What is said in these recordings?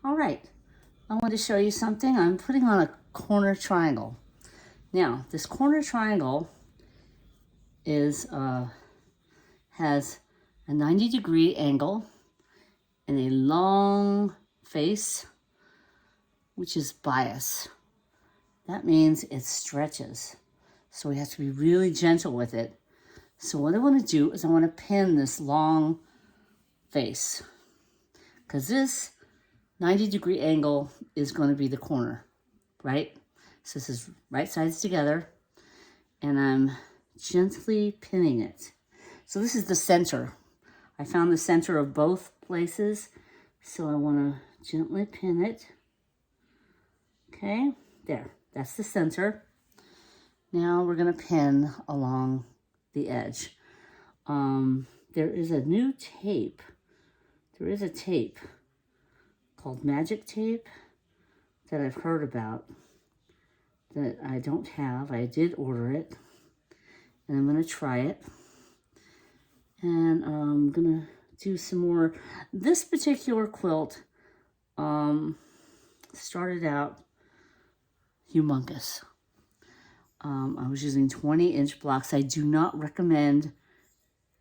All right, I want to show you something. I'm putting on a corner triangle. Now, this corner triangle is has a 90-degree angle and a long face, which is bias. That means it stretches. So we have to be really gentle with it. So what I want to do is I want to pin this long face, because this 90-degree angle is going to be the corner, right? So this is right sides together, and I'm gently pinning it. So this is the center. I found the center of both places, so I want to gently pin it. Okay, there, that's the center. Now we're going to pin along the edge. There is a new tape. There is a tape called magic tape that I've heard about that I don't have. I did order it, and I'm going to try it. And I'm going to do some more. This particular quilt started out humongous. I was using 20-inch blocks. I do not recommend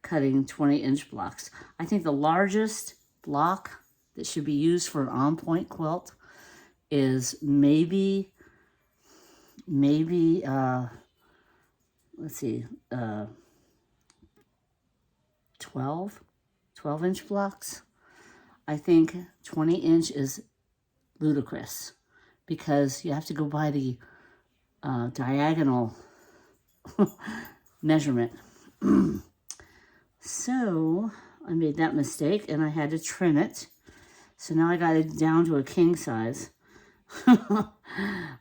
cutting 20-inch blocks. I think the largest block that should be used for an on-point quilt is maybe let's see, 12-inch blocks. I think 20-inch is ludicrous because you have to go by the diagonal measurement. So I made that mistake and I had to trim it. So now I got it down to a king size. I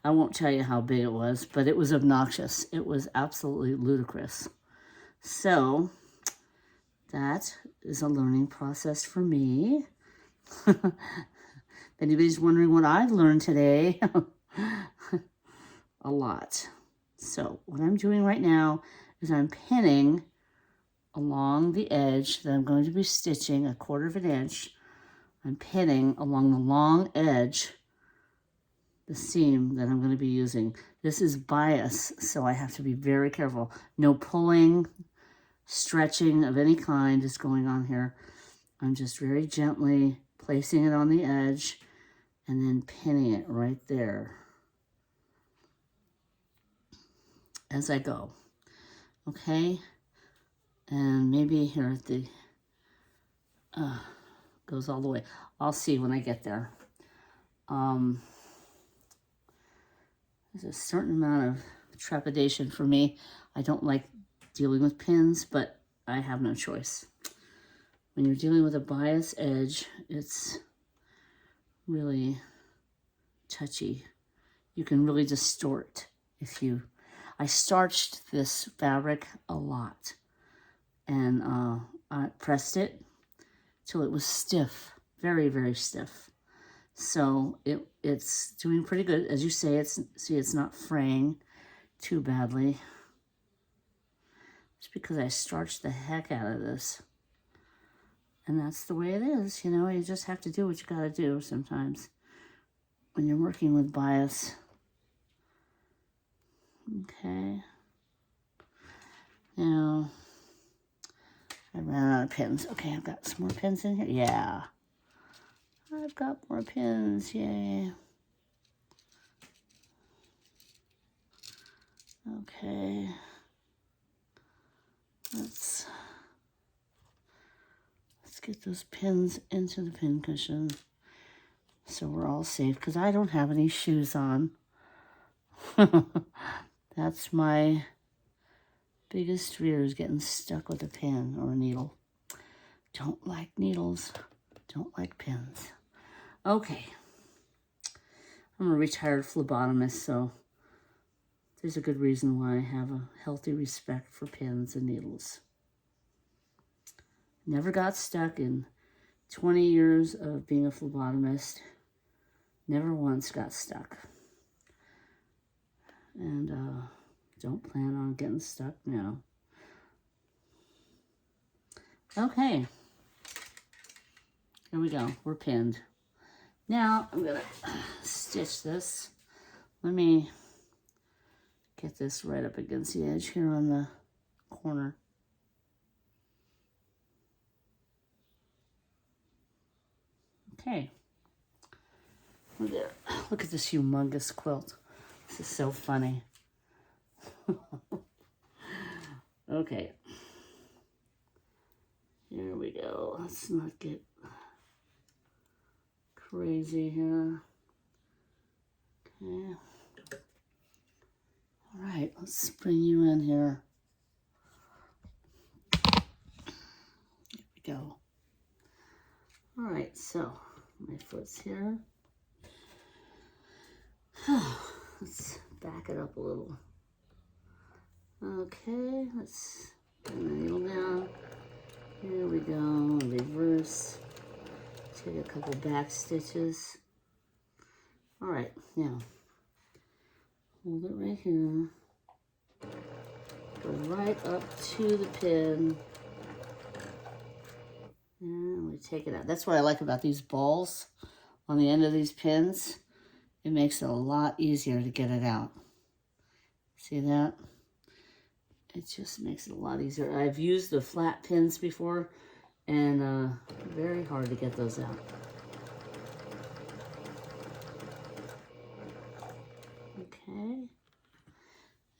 won't tell you how big it was, but it was obnoxious. It was absolutely ludicrous. So that is a learning process for me. If anybody's wondering what I've learned today, a lot. So what I'm doing right now is I'm pinning along the edge that I'm going to be stitching 1/4 inch. I'm pinning along the long edge the seam that I'm going to be using. This is bias, so I have to be very careful. No pulling, stretching of any kind is going on here. I'm just very gently placing it on the edge and then pinning it right there as I go. Okay, and maybe here at the goes all the way. I'll see when I get there. There's a certain amount of trepidation for me. I don't like dealing with pins, but I have no choice. When you're dealing with a bias edge, it's really touchy. You can really distort if you... I starched this fabric a lot, and I pressed it till it was stiff, very, very stiff. So it's doing pretty good. As you say, it's not fraying too badly. It's because I starched the heck out of this. And that's the way it is, you know. You just have to do what you gotta do sometimes when you're working with bias. Okay. Now, I ran out of pins. Okay, I've got some more pins in here. Yeah. I've got more pins, yay. Okay. Let's get those pins into the pin cushion so we're all safe, because I don't have any shoes on. That's my biggest fear, is getting stuck with a pin or a needle. Don't like needles, don't like pins. Okay, I'm a retired phlebotomist, so there's a good reason why I have a healthy respect for pins and needles. Never got stuck in 20 years of being a phlebotomist. Never once got stuck. And don't plan on getting stuck now. Okay. Here we go. We're pinned. Now I'm gonna stitch this. Let me get this right up against the edge here on the corner. Okay. There. Look at this humongous quilt. This is so funny. Okay. Here we go. Let's not get crazy here. Okay. All right, let's bring you in here. Here we go. All right, so my foot's here. Let's back it up a little. Okay, let's bring the needle down. Here we go, reverse. Take a couple back stitches. All right, now hold it right here. Go right up to the pin. And we take it out. That's what I like about these balls on the end of these pins. It makes it a lot easier to get it out. See that? It just makes it a lot easier. I've used the flat pins before, and very hard to get those out. Okay.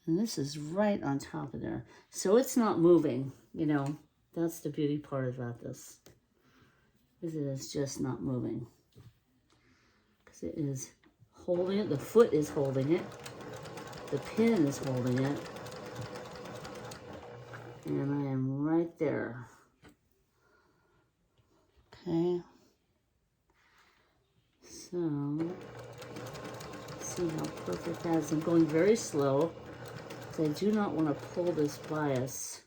And this is right on top of there. So it's not moving, you know. That's the beauty part about this. Is it is just not moving. Because it is holding it. The foot is holding it. The pin is holding it. And I am right there. Okay. So, see how perfect that is. I'm going very slow because I do not want to pull this bias.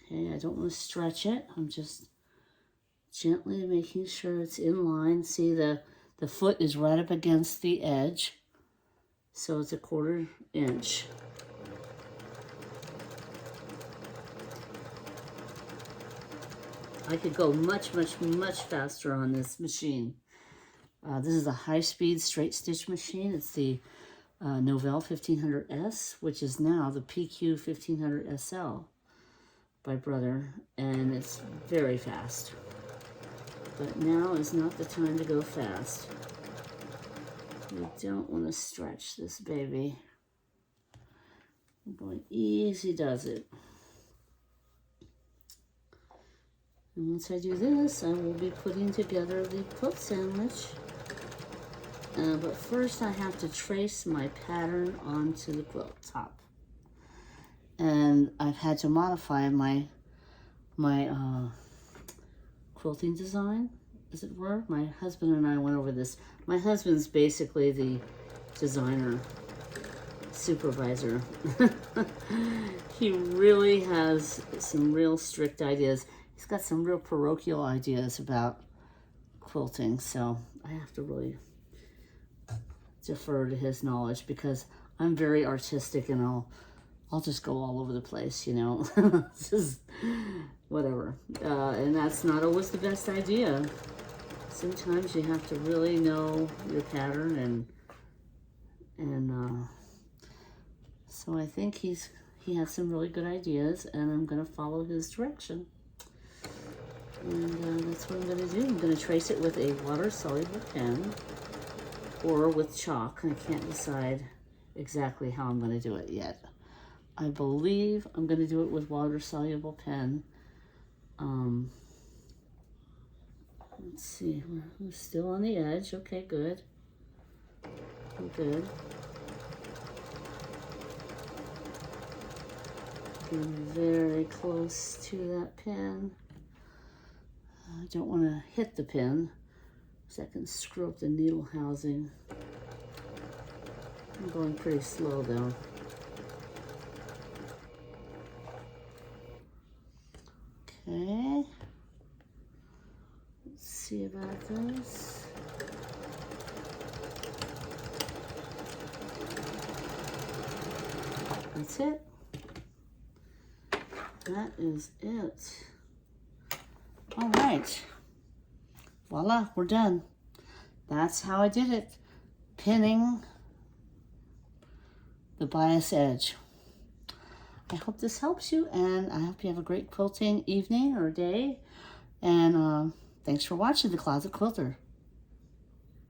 Okay, I don't want to stretch it. I'm just gently making sure it's in line. See, the foot is right up against the edge. So it's a 1/4 inch. I could go much, much, much faster on this machine. This is a high-speed straight stitch machine. It's the Novell 1500S, which is now the PQ 1500 SL by Brother, and it's very fast. But now is not the time to go fast. We don't want to stretch this baby. I'm going easy does it. And once I do this, I will be putting together the quilt sandwich. But first I have to trace my pattern onto the quilt top. And I've had to modify my quilting design, as it were. My husband and I went over this. My husband's basically the designer supervisor. He really has some real strict ideas. He's got some real parochial ideas about quilting, so I have to really defer to his knowledge because I'm very artistic and I'll just go all over the place, you know. Just whatever. And that's not always the best idea. Sometimes you have to really know your pattern and so I think he has some really good ideas, and I'm going to follow his direction. And that's what I'm going to do. I'm going to trace it with a water-soluble pen or with chalk. I can't decide exactly how I'm going to do it yet. I believe I'm going to do it with water-soluble pen. Let's see. We're still on the edge. Okay, good. Good. Getting very close to that pin. I don't want to hit the pin so I can screw up the needle housing. I'm going pretty slow though. Okay. Let's see about this. That's it. That is it. All right. Voila, we're done. That's how I did it. Pinning the bias edge. I hope this helps you, and I hope you have a great quilting evening or day. And thanks for watching The Closet Quilter.